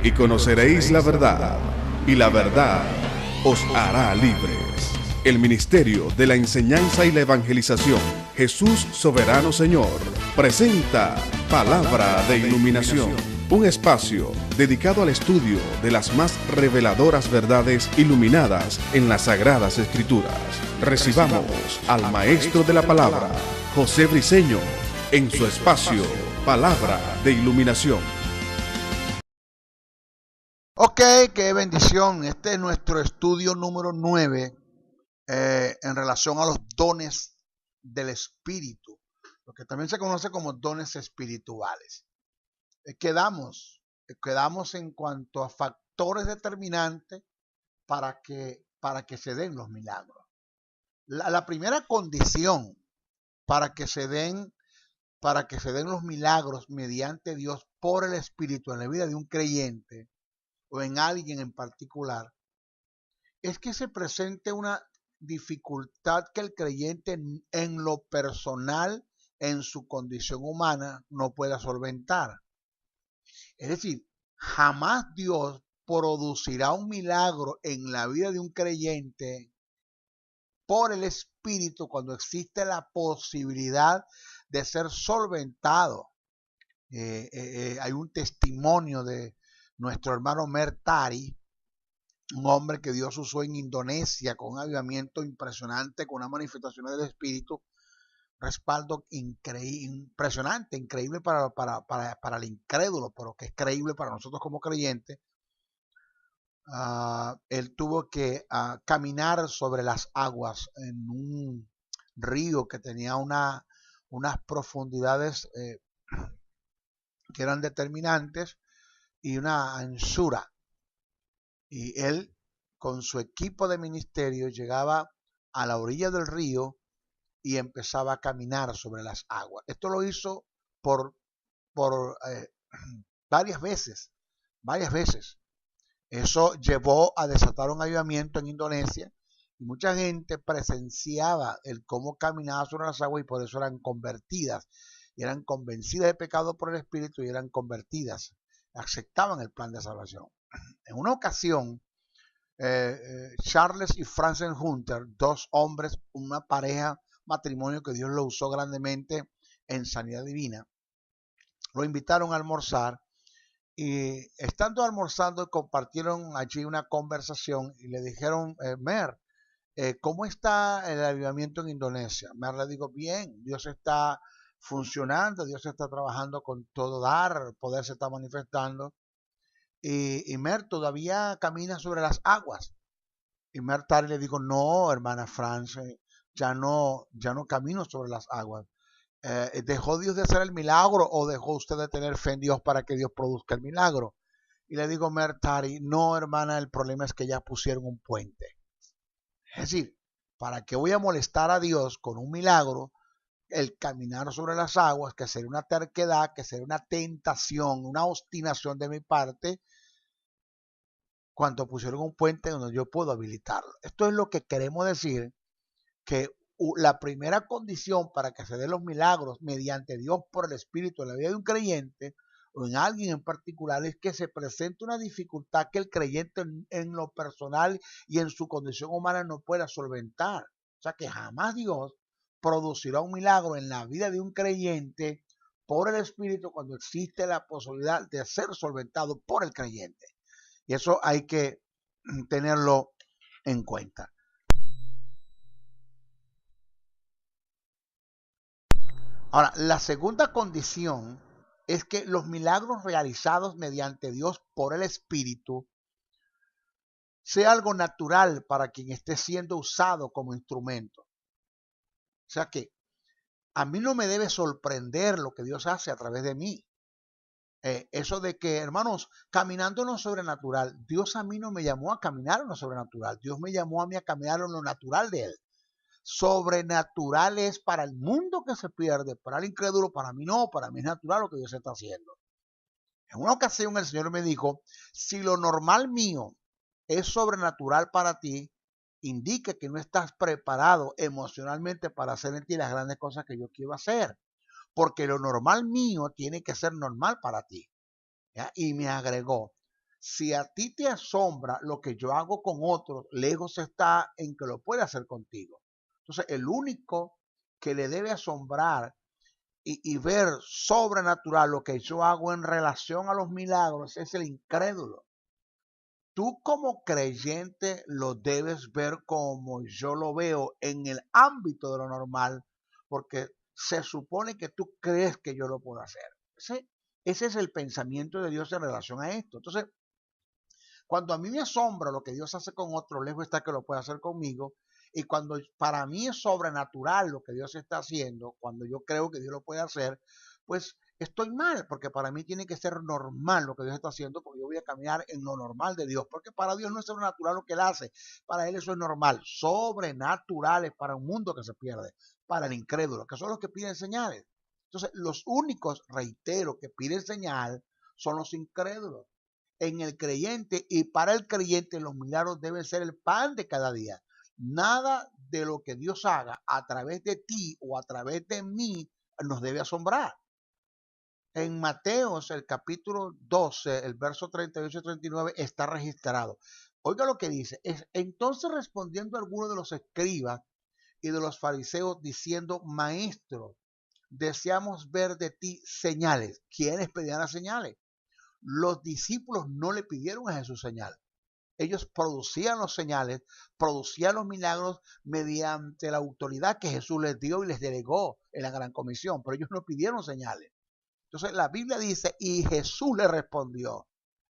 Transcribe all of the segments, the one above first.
y conoceréis la verdad, y la verdad os hará libres. El Ministerio de la Enseñanza y la Evangelización, Jesús Soberano Señor, presenta Palabra de Iluminación, un espacio dedicado al estudio de las más reveladoras verdades iluminadas en las Sagradas Escrituras. Recibamos al Maestro de la Palabra, José Briceño, en su espacio Palabra de Iluminación. Ok, qué bendición. Este es nuestro estudio número 9 en relación a los dones del Espíritu, lo que también se conoce como dones espirituales. Quedamos en cuanto a factores determinantes para que se den los milagros. La primera condición para que se den los milagros mediante Dios por el Espíritu en la vida de un creyente o en alguien en particular, es que se presente una dificultad que el creyente en lo personal, en su condición humana, no pueda solventar. Es decir, jamás Dios producirá un milagro en la vida de un creyente por el Espíritu cuando existe la posibilidad de ser solventado. Hay un testimonio de nuestro hermano Mer Tari, un hombre que Dios usó en Indonesia con un avivamiento impresionante, con una manifestación del Espíritu, respaldo impresionante, increíble para el incrédulo, pero que es creíble para nosotros como creyentes. Él tuvo que caminar sobre las aguas en un río que tenía unas profundidades que eran determinantes y una anchura. Y él, con su equipo de ministerio, llegaba a la orilla del río y empezaba a caminar sobre las aguas. Esto lo hizo por varias veces. Eso llevó a desatar un avivamiento en Indonesia y mucha gente presenciaba el cómo caminaba sobre las aguas y por eso eran convertidas. Y eran convencidas de pecado por el Espíritu y eran convertidas. Aceptaban el plan de salvación. En una ocasión, Charles y Frances Hunter, dos hombres, una pareja, matrimonio que Dios lo usó grandemente en sanidad divina, lo invitaron a almorzar y estando almorzando compartieron allí una conversación y le dijeron, Mer, ¿cómo está el avivamiento en Indonesia? Mer le dijo, bien, Dios está funcionando, Dios está trabajando con todo dar, el poder se está manifestando. Y Mer todavía camina sobre las aguas. Y Mer Tari le dijo, no, hermana France, ya no camino sobre las aguas. ¿Dejó Dios de hacer el milagro o dejó usted de tener fe en Dios para que Dios produzca el milagro? Y le digo, Mer Tari, no, hermana, el problema es que ya pusieron un puente. Es decir, ¿para qué voy a molestar a Dios con un milagro? El caminar sobre las aguas, que sería una terquedad, que sería una tentación, una obstinación de mi parte, cuando pusieron un puente donde yo puedo habilitarlo. Esto es lo que queremos decir, que la primera condición para que se den los milagros mediante Dios por el Espíritu en la vida de un creyente o en alguien en particular es que se presente una dificultad que el creyente en lo personal y en su condición humana no pueda solventar. O sea que jamás Dios producirá un milagro en la vida de un creyente por el Espíritu cuando existe la posibilidad de ser solventado por el creyente. Y eso hay que tenerlo en cuenta. Ahora, la segunda condición es que los milagros realizados mediante Dios por el Espíritu sea algo natural para quien esté siendo usado como instrumento. O sea que a mí no me debe sorprender lo que Dios hace a través de mí. Eso de que, hermanos, caminando en lo sobrenatural, Dios a mí no me llamó a caminar en lo sobrenatural, Dios me llamó a mí a caminar en lo natural de Él. Sobrenatural es para el mundo que se pierde, para el incrédulo, para mí no, para mí es natural lo que Dios está haciendo. En una ocasión el Señor me dijo, si lo normal mío es sobrenatural para ti, indica que no estás preparado emocionalmente para hacer en ti las grandes cosas que yo quiero hacer. Porque lo normal mío tiene que ser normal para ti. ¿Ya? Y me agregó, Si a ti te asombra lo que yo hago con otros, lejos está en que lo pueda hacer contigo. Entonces, el único que le debe asombrar y ver sobrenatural lo que yo hago en relación a los milagros es el incrédulo. Tú como creyente lo debes ver como yo lo veo en el ámbito de lo normal, porque se supone que tú crees que yo lo puedo hacer. Ese es el pensamiento de Dios en relación a esto. Entonces, cuando a mí me asombra lo que Dios hace con otro, lejos está que lo puede hacer conmigo. Y cuando para mí es sobrenatural lo que Dios está haciendo, cuando yo creo que Dios lo puede hacer, pues estoy mal, porque para mí tiene que ser normal lo que Dios está haciendo, porque yo voy a caminar en lo normal de Dios, porque para Dios no es sobrenatural lo que Él hace, para Él eso es normal. Sobrenatural es para un mundo que se pierde, para el incrédulo, que son los que piden señales. Entonces, los únicos, reitero, que piden señal son los incrédulos. En el creyente y para el creyente los milagros deben ser el pan de cada día. Nada de lo que Dios haga a través de ti o a través de mí nos debe asombrar. En Mateos, el capítulo 12, el verso 38 y 39 está registrado. Oiga lo que dice. Entonces respondiendo algunos de los escribas y de los fariseos diciendo, maestro, deseamos ver de ti señales. ¿Quiénes pedían las señales? Los discípulos no le pidieron a Jesús señal. Ellos producían los señales, producían los milagros mediante la autoridad que Jesús les dio y les delegó en la gran comisión, pero ellos no pidieron señales. Entonces la Biblia dice, y Jesús le respondió.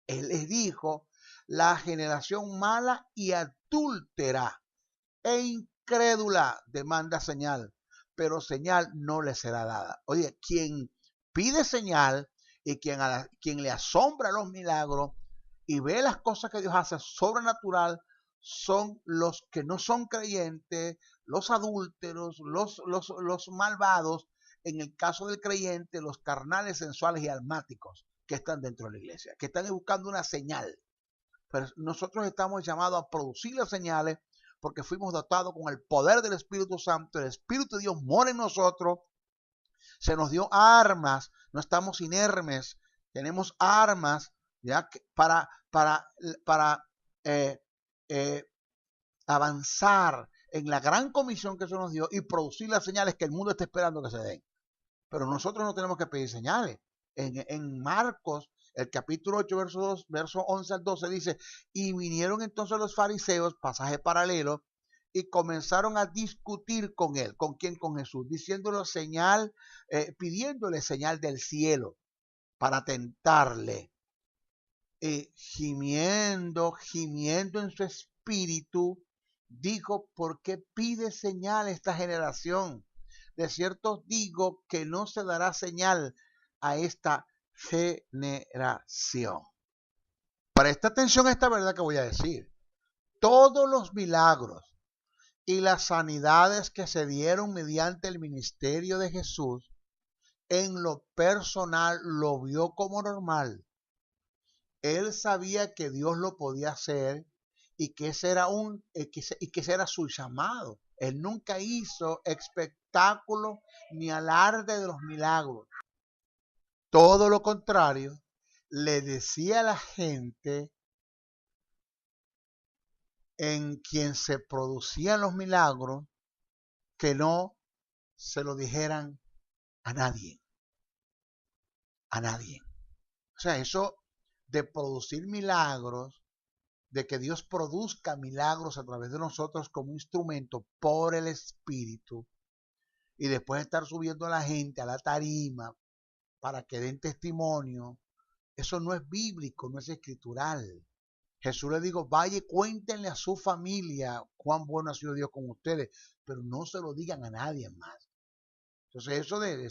Él les dijo, la generación mala y adúltera e incrédula demanda señal, pero señal no le será dada. Oye, quien pide señal y quien le asombra los milagros y ve las cosas que Dios hace sobrenatural son los que no son creyentes, los adúlteros, los malvados, en el caso del creyente, los carnales, sensuales y almáticos que están dentro de la iglesia, que están buscando una señal. Pero nosotros estamos llamados a producir las señales porque fuimos dotados con el poder del Espíritu Santo, el Espíritu de Dios mora en nosotros, se nos dio armas, no estamos inermes, tenemos armas ya para eh, eh, avanzar en la gran comisión que se nos dio y producir las señales que el mundo está esperando que se den. Pero nosotros no tenemos que pedir señales. En Marcos, el capítulo 8, verso 2, verso 11 al 12 dice, y vinieron entonces los fariseos, pasaje paralelo, y comenzaron a discutir con él. ¿Con quién? Con Jesús, diciéndole señal, pidiéndole señal del cielo para tentarle. Gimiendo en su espíritu, dijo, ¿por qué pide señal esta generación? De cierto digo que no se dará señal a esta generación. Presta atención a esta verdad que voy a decir. Todos los milagros y las sanidades que se dieron mediante el ministerio de Jesús, en lo personal lo vio como normal. Él sabía que Dios lo podía hacer y que ese era su llamado. Él nunca hizo espectáculo ni alarde de los milagros. Todo lo contrario, le decía a la gente en quien se producían los milagros que no se lo dijeran a nadie. A nadie. O sea, eso de producir milagros, de que Dios produzca milagros a través de nosotros como instrumento por el Espíritu, y después estar subiendo a la gente a la tarima para que den testimonio, eso no es bíblico, no es escritural. Jesús le dijo, vaya y cuéntenle a su familia cuán bueno ha sido Dios con ustedes, pero no se lo digan a nadie más. Entonces eso de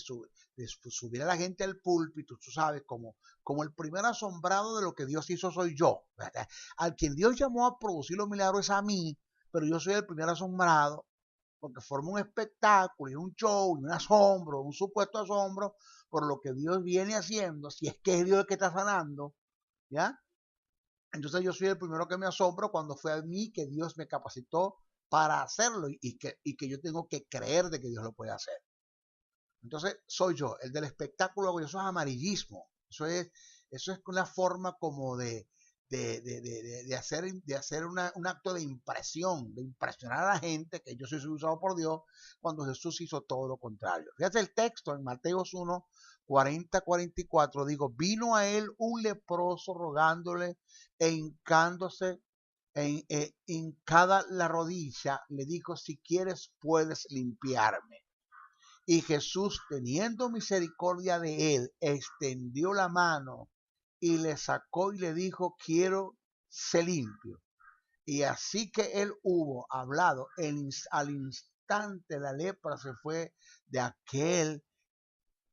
subir a la gente al púlpito, tú sabes, como el primer asombrado de lo que Dios hizo soy yo, ¿verdad? Al quien Dios llamó a producir los milagros es a mí, pero yo soy el primer asombrado, porque forma un espectáculo y un show y un asombro, un supuesto asombro por lo que Dios viene haciendo, si es que es Dios el que está sanando, ¿ya? Entonces yo soy el primero que me asombro cuando fue a mí que Dios me capacitó para hacerlo y que yo tengo que creer de que Dios lo puede hacer. Entonces soy yo, el del espectáculo, eso es amarillismo, eso es una forma como de de hacer un acto de impresión, de impresionar a la gente que yo soy usado por Dios, cuando Jesús hizo todo lo contrario. Fíjate el texto en Mateos 1, 40-44, digo, vino a él un leproso rogándole e hincándose hincada la rodilla, le dijo, si quieres puedes limpiarme. Y Jesús, teniendo misericordia de él, extendió la mano y le sacó y le dijo, quiero ser limpio. Y así que él hubo hablado, al instante la lepra se fue de aquel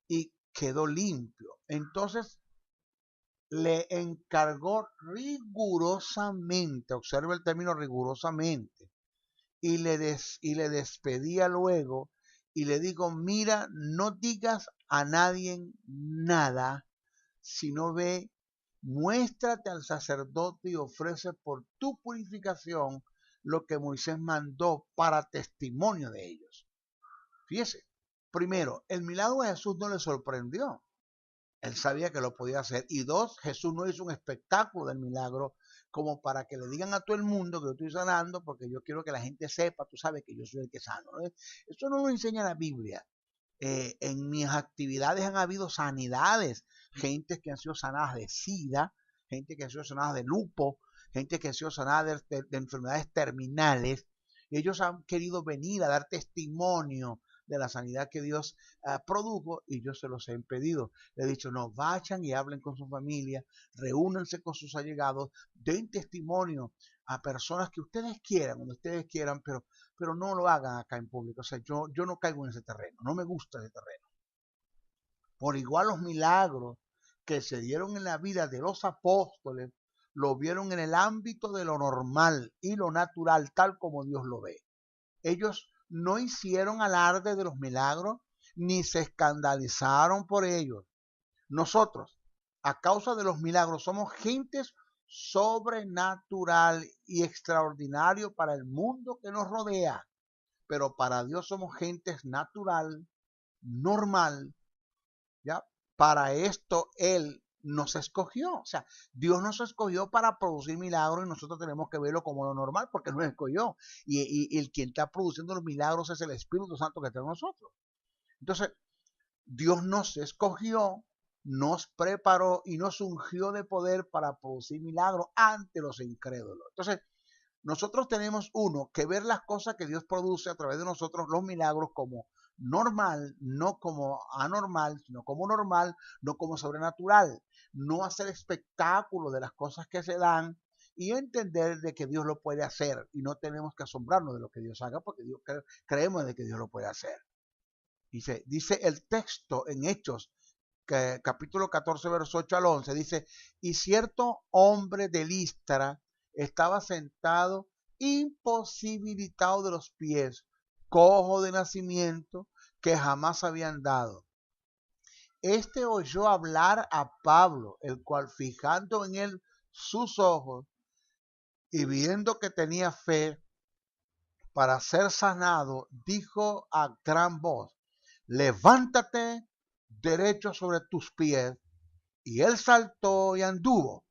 y quedó limpio. Entonces le encargó rigurosamente, observa el término rigurosamente, y le despedía luego y le digo, mira, no digas a nadie nada, sino ve, muéstrate al sacerdote y ofrece por tu purificación lo que Moisés mandó para testimonio de ellos. Fíjese, primero, el milagro de Jesús no le sorprendió. Él sabía que lo podía hacer. Y dos, Jesús no hizo un espectáculo del milagro como para que le digan a todo el mundo que yo estoy sanando, porque yo quiero que la gente sepa, tú sabes que yo soy el que sano, ¿no? Eso no lo enseña la Biblia. En mis actividades han habido sanidades, gente que han sido sanadas de SIDA, gente que han sido sanadas de lupo, gente que han sido sanadas de enfermedades terminales. Y ellos han querido venir a dar testimonio de la sanidad que Dios produjo, y yo se los he impedido. Le he dicho, no, vayan y hablen con su familia, reúnanse con sus allegados, den testimonio a personas que ustedes quieran, donde ustedes quieran, pero no lo hagan acá en público. O sea, yo no caigo en ese terreno, no me gusta ese terreno. Por igual los milagros que se dieron en la vida de los apóstoles, lo vieron en el ámbito de lo normal y lo natural, tal como Dios lo ve. Ellos no hicieron alarde de los milagros, ni se escandalizaron por ellos. Nosotros, a causa de los milagros, somos gentes sobrenatural y extraordinario para el mundo que nos rodea, pero para Dios somos gentes natural, normal, ¿ya? Para esto Él nos escogió, o sea, Dios nos escogió para producir milagros y nosotros tenemos que verlo como lo normal porque nos escogió y el quien está produciendo los milagros es el Espíritu Santo que está en nosotros. Entonces, Dios nos escogió, nos preparó y nos ungió de poder para producir milagros ante los incrédulos. Entonces, nosotros tenemos que ver las cosas que Dios produce a través de nosotros, los milagros, como normal, no como anormal, sino como normal, no como sobrenatural. No hacer espectáculo de las cosas que se dan y entender de que Dios lo puede hacer y no tenemos que asombrarnos de lo que Dios haga porque creemos de que Dios lo puede hacer. Dice el texto en Hechos, capítulo 14, verso 8 al 11, dice, y cierto hombre de Listra estaba sentado imposibilitado de los pies, cojo de nacimiento, que jamás había andado. Este oyó hablar a Pablo, el cual fijando en él sus ojos y viendo que tenía fe para ser sanado, dijo a gran voz, levántate derecho sobre tus pies. Y él saltó y anduvo.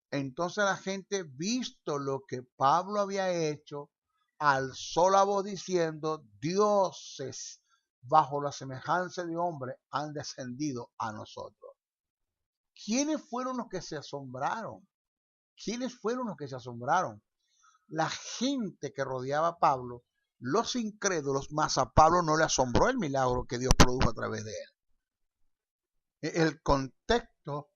Entonces la gente, visto lo que Pablo había hecho, alzó la voz diciendo, dioses bajo la semejanza de hombre han descendido a nosotros. ¿Quiénes fueron los que se asombraron? ¿Quiénes fueron los que se asombraron? La gente que rodeaba a Pablo, los incrédulos, más a Pablo no le asombró el milagro que Dios produjo a través de él. El contexto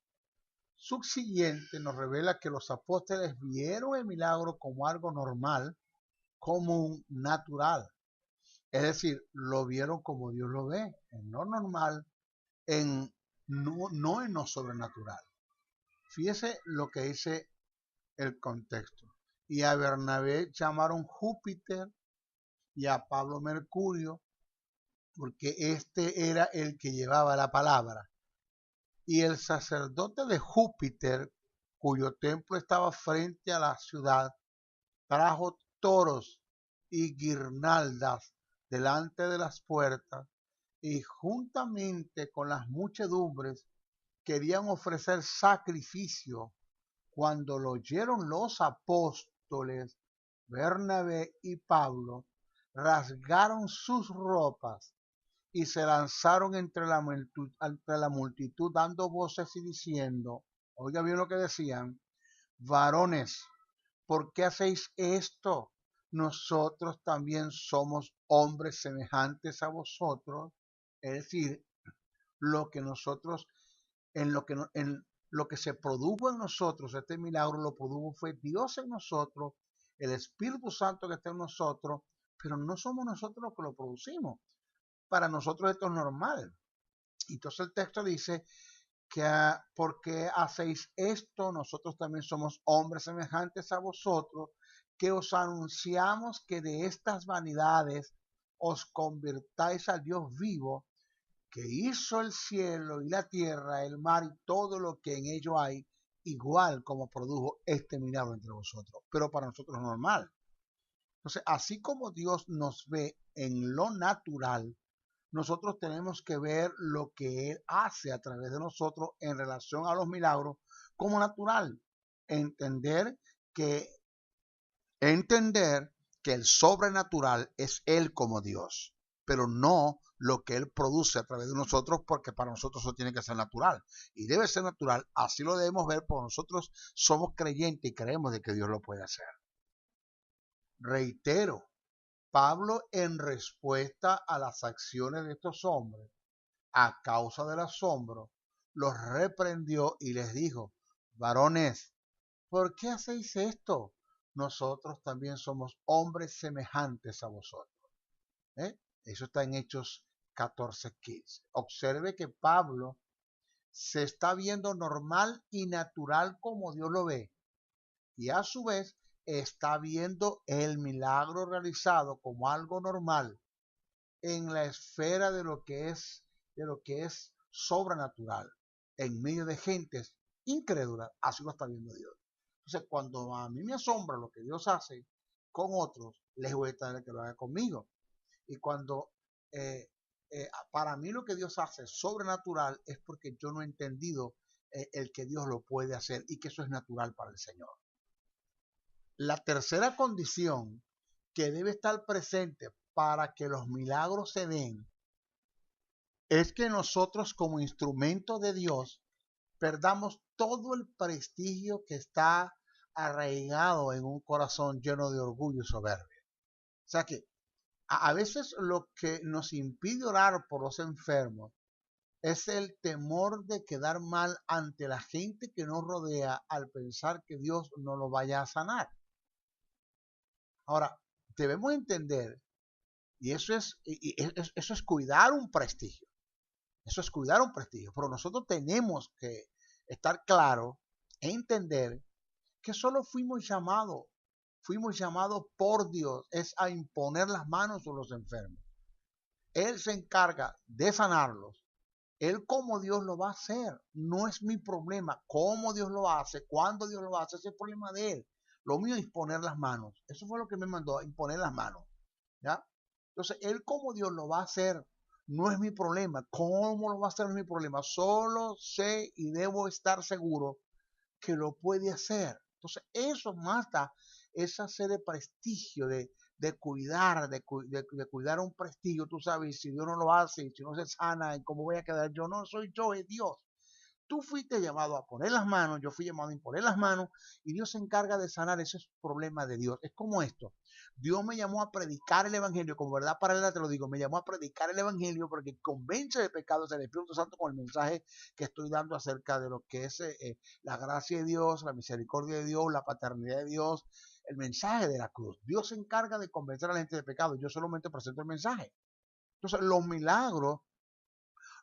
subsiguiente nos revela que los apóstoles vieron el milagro como algo normal, común, natural. Es decir, lo vieron como Dios lo ve, en lo normal, no en lo sobrenatural. Fíjese lo que dice el contexto. Y a Bernabé llamaron Júpiter y a Pablo Mercurio, porque este era el que llevaba la palabra. Y el sacerdote de Júpiter, cuyo templo estaba frente a la ciudad, trajo toros y guirnaldas delante de las puertas, y juntamente con las muchedumbres querían ofrecer sacrificio Cuando lo oyeron los apóstoles, Bernabé y Pablo, rasgaron sus ropas y se lanzaron entre la multitud dando voces y diciendo, oiga bien lo que decían, varones, ¿por qué hacéis esto? Nosotros también somos hombres semejantes a vosotros. Es decir, lo que nosotros, en lo que se produjo en nosotros, este milagro lo produjo fue Dios en nosotros, el Espíritu Santo que está en nosotros, pero no somos nosotros los que lo producimos. Para nosotros esto es normal. Entonces el texto dice que porque hacéis esto, nosotros también somos hombres semejantes a vosotros, que os anunciamos que de estas vanidades os convirtáis al Dios vivo, que hizo el cielo y la tierra, el mar y todo lo que en ello hay, igual como produjo este milagro entre vosotros, pero para nosotros es normal. Entonces, así como Dios nos ve en lo natural, nosotros tenemos que ver lo que Él hace a través de nosotros en relación a los milagros como natural. Entender que, entender que el sobrenatural es Él como Dios, pero no lo que Él produce a través de nosotros, porque para nosotros eso tiene que ser natural. Y debe ser natural, así lo debemos ver, porque nosotros somos creyentes y creemos de que Dios lo puede hacer. Reitero, Pablo, en respuesta a las acciones de estos hombres, a causa del asombro, los reprendió y les dijo, varones, ¿por qué hacéis esto? Nosotros también somos hombres semejantes a vosotros. Eso está en Hechos 14:15. Observe que Pablo se está viendo normal y natural como Dios lo ve. Y a su vez está viendo el milagro realizado como algo normal en la esfera de lo que es sobrenatural, en medio de gentes incrédulas, así lo está viendo Dios. Entonces, cuando a mí me asombra lo que Dios hace con otros, les voy a estar que lo haga conmigo. Y cuando para mí lo que Dios hace es sobrenatural, es porque yo no he entendido el que Dios lo puede hacer y que eso es natural para el Señor. La tercera condición que debe estar presente para que los milagros se den es que nosotros como instrumento de Dios perdamos todo el prestigio que está arraigado en un corazón lleno de orgullo y soberbia. O sea que a veces lo que nos impide orar por los enfermos es el temor de quedar mal ante la gente que nos rodea al pensar que Dios no lo vaya a sanar. Ahora, debemos entender, y eso es cuidar un prestigio. Eso es cuidar un prestigio. Pero nosotros tenemos que estar claros e entender que solo fuimos llamados por Dios, es a imponer las manos sobre los enfermos. Él se encarga de sanarlos. Él como Dios lo va a hacer. No es mi problema cómo Dios lo hace, cuándo Dios lo hace, ese es el problema de Él. Lo mío es imponer las manos. Eso fue lo que me mandó, imponer las manos. ¿Ya? Entonces, Él como Dios lo va a hacer. No es mi problema. ¿Cómo lo va a hacer? No es mi problema. Solo sé y debo estar seguro que lo puede hacer. Entonces, eso mata esa sed de prestigio, de cuidar un prestigio. Tú sabes, si Dios no lo hace, si no se sana, ¿cómo voy a quedar yo? No soy yo, es Dios. Tú fuiste llamado a poner las manos, yo fui llamado a imponer las manos y Dios se encarga de sanar esos problemas de Dios. Es como esto. Dios me llamó a predicar el evangelio, como verdad paralela te lo digo, me llamó a predicar el evangelio porque convence de pecados el Espíritu Santo con el mensaje que estoy dando acerca de lo que es la gracia de Dios, la misericordia de Dios, la paternidad de Dios, el mensaje de la cruz. Dios se encarga de convencer a la gente de pecado, yo solamente presento el mensaje. Entonces, los milagros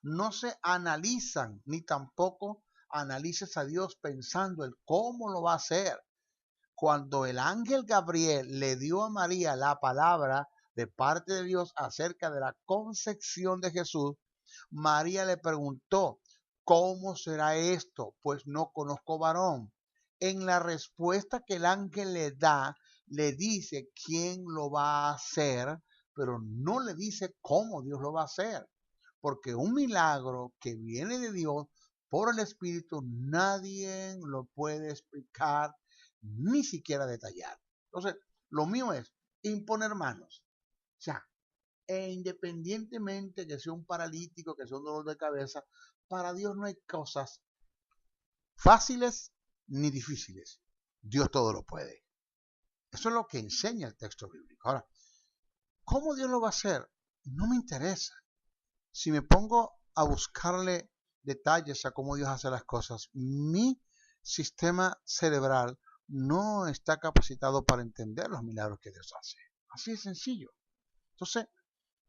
no se analizan, ni tampoco analices a Dios pensando en cómo lo va a hacer. Cuando el ángel Gabriel le dio a María la palabra de parte de Dios acerca de la concepción de Jesús, María le preguntó, ¿cómo será esto? Pues no conozco varón. En la respuesta que el ángel le da, le dice quién lo va a hacer, pero no le dice cómo Dios lo va a hacer. Porque un milagro que viene de Dios por el Espíritu, nadie lo puede explicar, ni siquiera detallar. Entonces, lo mío es imponer manos. O sea, independientemente que sea un paralítico, que sea un dolor de cabeza, para Dios no hay cosas fáciles ni difíciles. Dios todo lo puede. Eso es lo que enseña el texto bíblico. Ahora, ¿cómo Dios lo va a hacer? No me interesa. Si me pongo a buscarle detalles a cómo Dios hace las cosas, mi sistema cerebral no está capacitado para entender los milagros que Dios hace. Así de sencillo. Entonces,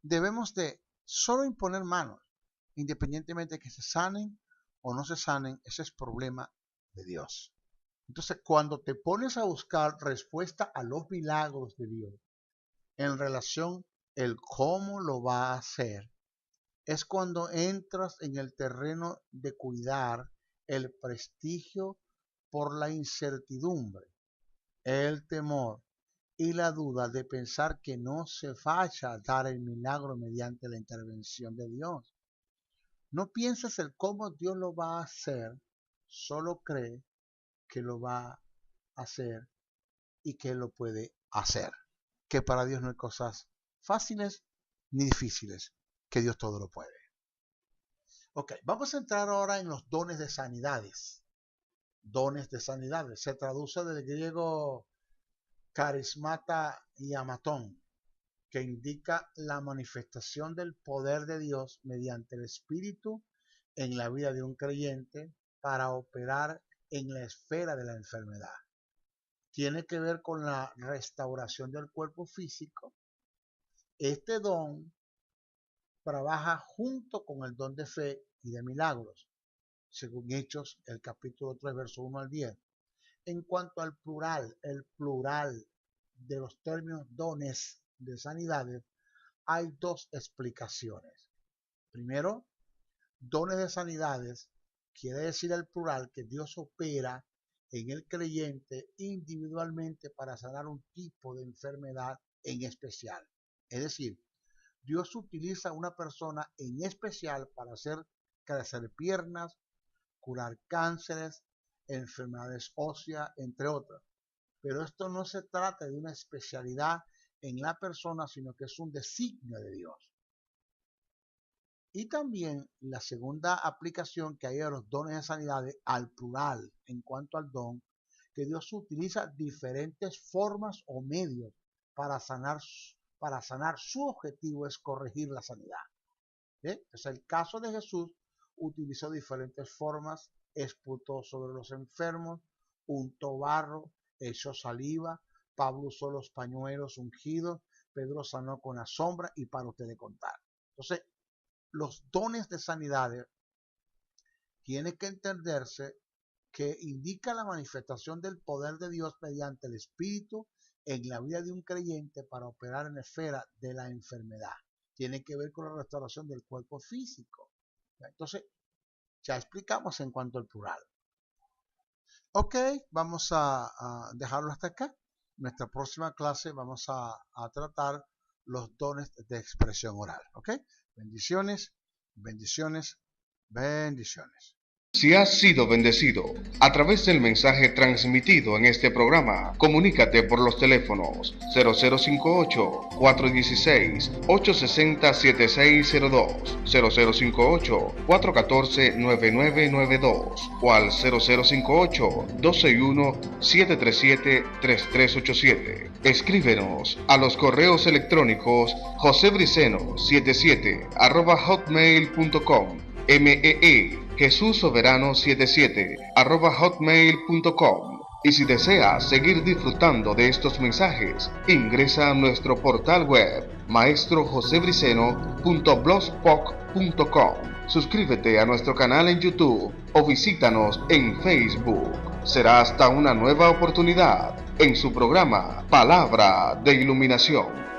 debemos de solo imponer manos, independientemente de que se sanen o no se sanen, ese es problema de Dios. Entonces, cuando te pones a buscar respuesta a los milagros de Dios en relación el cómo lo va a hacer, es cuando entras en el terreno de cuidar el prestigio por la incertidumbre, el temor y la duda de pensar que no se vaya a dar el milagro mediante la intervención de Dios. No pienses el cómo Dios lo va a hacer, solo cree que lo va a hacer y que lo puede hacer. Que para Dios no hay cosas fáciles ni difíciles, que Dios todo lo puede. Ok, vamos a entrar ahora en los dones de sanidades. Dones de sanidades. Se traduce del griego carismata y amatón, que indica la manifestación del poder de Dios mediante el Espíritu en la vida de un creyente para operar en la esfera de la enfermedad. Tiene que ver con la restauración del cuerpo físico. Este don trabaja junto con el don de fe y de milagros, según Hechos, el capítulo 3, verso 1 al 10. En cuanto al plural, el plural de los términos dones de sanidades, hay dos explicaciones. Primero, dones de sanidades quiere decir el plural que Dios opera en el creyente individualmente para sanar un tipo de enfermedad en especial. Es decir, Dios utiliza a una persona en especial para hacer crecer piernas, curar cánceres, enfermedades óseas, entre otras. Pero esto no se trata de una especialidad en la persona, sino que es un designio de Dios. Y también la segunda aplicación que hay de los dones de sanidades al plural en cuanto al don, que Dios utiliza diferentes formas o medios para sanar. Su objetivo es corregir la sanidad. Entonces, el caso de Jesús utilizó diferentes formas, esputó sobre los enfermos, untó barro, echó saliva, Pablo usó los pañuelos ungidos, Pedro sanó con la sombra y para usted de contar. Entonces, los dones de sanidades tiene que entenderse que indica la manifestación del poder de Dios mediante el Espíritu en la vida de un creyente para operar en la esfera de la enfermedad. Tiene que ver con la restauración del cuerpo físico. Entonces, ya explicamos en cuanto al plural. Ok, vamos a dejarlo hasta acá. Nuestra próxima clase vamos a tratar los dones de expresión oral. Ok, bendiciones, bendiciones, bendiciones. Si has sido bendecido a través del mensaje transmitido en este programa, comunícate por los teléfonos 0058-416-860-7602, 0058-414-9992 o al 0058-261-737-3387. Escríbenos a los correos electrónicos josebriceno77@hotmail.com, JesusSoberano77@hotmail.com. Y si deseas seguir disfrutando de estos mensajes, ingresa a nuestro portal web maestrojosebriceno.blogspot.com. Suscríbete a nuestro canal en YouTube o visítanos en Facebook. Será hasta una nueva oportunidad en su programa Palabra de Iluminación.